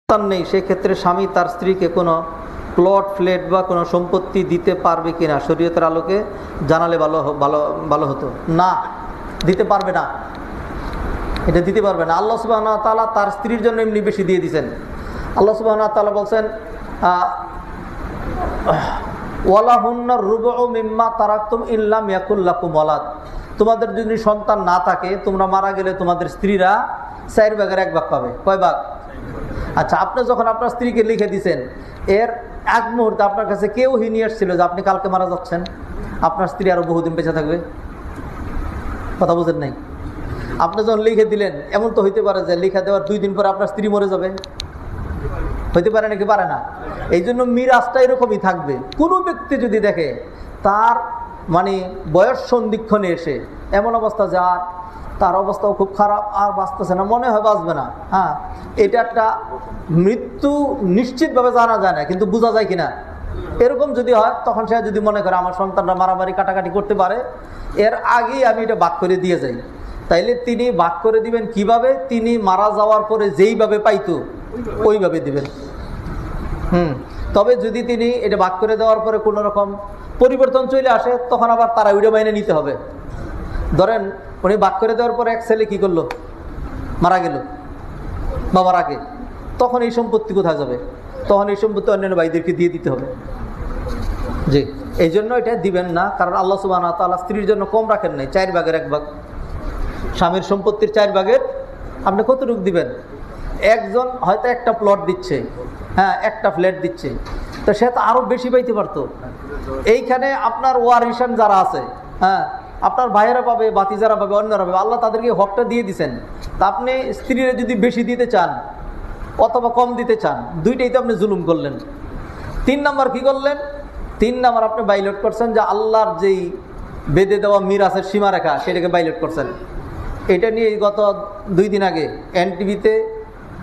নেই, সেক্ষেত্রে স্বামী তার স্ত্রীকে কোনো প্লট ফ্ল্যাট বা কোনো সম্পত্তি দিতে পারবে কিনা শরীয়তের আলোকে জানালে ভালো ভালো ভালো হতো। না, দিতে পারবে না, এটা দিতে পারবে না। আল্লাহ সুবহানাহু ওয়া তাআলা তার স্ত্রীর জন্য এমনি বেশি দিয়ে দিয়েছেন। আল্লাহ সুবহানাহু ওয়া তাআলা বলছেন ওয়ালাহুন্না রুবউ মিম্মা তারাকতুম ইল্লাম ইয়াকুল লাকুম ওয়ালাদ, তোমাদের যদি সন্তান না থাকে, তোমরা মারা গেলে তোমাদের স্ত্রীরা 4 ভাগের 1 ভাগ পাবে। কয় ভাগ? আচ্ছা, আপনি যখন আপনার স্ত্রীকে লিখে দিয়েছেন, এর এক মুহূর্তে আপনার কাছে কেউ নিয়ে আসছিল যে আপনি কালকে মারা যাচ্ছেন, আপনার স্ত্রী আরো বহুদিন বেঁচে থাকবে? কথা বুঝেন নাই? আপনি যখন লিখে দিলেন, এমন তো হইতে পারে যে লিখে দেওয়ার 2 দিন পরে আপনার স্ত্রী মরে যাবে, হইতে পারে নাকি? পারে না। এই জন্য মিরাজটা এরকমই থাকবে। কোনো ব্যক্তি যদি দেখে তার বয়স সন্ধিক্ষণে এসে এমন অবস্থা যে আর তার অবস্থাও খুব খারাপ, আর বাঁচতেছে না, মনে হয় বাঁচবে না, হ্যাঁ, এটা একটা মৃত্যু নিশ্চিতভাবে জানা যায় না, কিন্তু বোঝা যায় কিনা, এরকম যদি হয়, তখন সে যদি মনে করে আমার সন্তানরা মারামারি কাটাকাটি করতে পারে, এর আগেই আমি এটা ভাগ করে দিয়ে যাই, তাইলে তিনি ভাগ করে দিবেন কিভাবে? তিনি মারা যাওয়ার পরে যেইভাবে পাইতো ওইভাবে দিবেন। তবে যদি তিনি এটা ভাগ করে দেওয়ার পরে কোনো রকম পরিবর্তন চলে আসে, তখন আবার তারা ওইটা মাইনে নিতে হবে। ধরেন উনি ভাগ করে দেওয়ার পরে এক ছেলে কি করলো, মারা গেল বাবার আগে, তখন এই সম্পত্তি কোথায় যাবে? তখন এই সম্পত্তি অন্যান্য ভাইদেরকে দিয়ে দিতে হবে। জি, এই জন্য এটা দিবেন না, কারণ আল্লাহ সুবহানাহু ওয়া তাআলা স্ত্রীর জন্য কম রাখেন নাই, 4 ভাগের 1 ভাগ। স্বামীর সম্পত্তির 4 ভাগের আপনি কতটুকু দিবেন? একজন হয়তো একটা প্লট দিচ্ছে, হ্যাঁ, একটা ফ্ল্যাট দিচ্ছে, তো সে তো আরো বেশি পাইতে পারতো। এইখানে আপনার ওয়ারিশান যারা আছে, হ্যাঁ, আপনার ভাইয়েরা পাবে, বাতিজারা পাবে, অন্যরা পাবে, আল্লাহ তাদেরকে হকটা দিয়ে দিচ্ছেন। তা আপনি স্ত্রীরা যদি বেশি দিতে চান অথবা কম দিতে চান, দুইটাই তো আপনি জুলুম করলেন। 3 নম্বর কি করলেন? 3 নম্বর আপনি ভায়োলেট করছেন যে আল্লাহর যেই বেঁধে দেওয়া মিরাসের সীমারেখা, সেটাকে ভায়োলেট করছেন। এটা নিয়ে গত 2 দিন আগে এনটিভিতে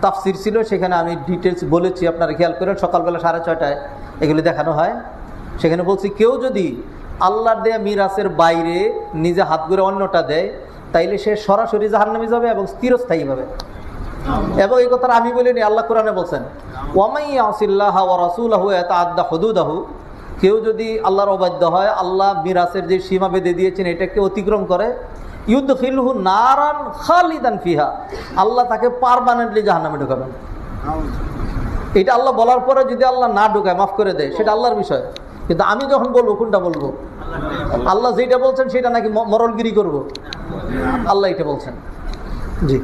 তাফসির ছিল, সেখানে আমি ডিটেলস বলেছি, আপনারা খেয়াল করেন, সকালবেলা 6:30টায় এগুলি দেখানো হয়। সেখানে বলছি, কেউ যদি আল্লাহর দেয়া মিরাসের বাইরে নিজে হাত করে অন্যটা দেয়, তাইলে সে সরাসরি জাহান্নামে যাবে এবং স্থিরস্থায়ীভাবে। এবং এই কথাটা আমি বলিনি, আল্লাহ কোরআনে বলছেন, ওয়ামাই ইয়াসিল্লাহা ওয়া রাসূলাহু ইয়াতাআদ্দা হুদুদাহু, কেউ যদি আল্লাহর অবাধ্য হয়, আল্লাহ মিরাসের যে সীমা বেঁধে দিয়েছেন এটাকে অতিক্রম করে, ইউদখিলহু নারান খালিদান ফিহা, আল্লাহ তাকে পার্মানেন্টলি জাহান্নামে ঢোকাবেন। এটা আল্লাহ বলার পরে যদি আল্লাহ না ঢোকায়, মাফ করে দেয়, সেটা আল্লাহর বিষয়। কিন্তু আমি যখন বলবো, কোনটা বলবো? আল্লাহ যেটা বলছেন সেটা নাকি মরলগিরি করব? আল্লাহ এটা বলছেন। জি।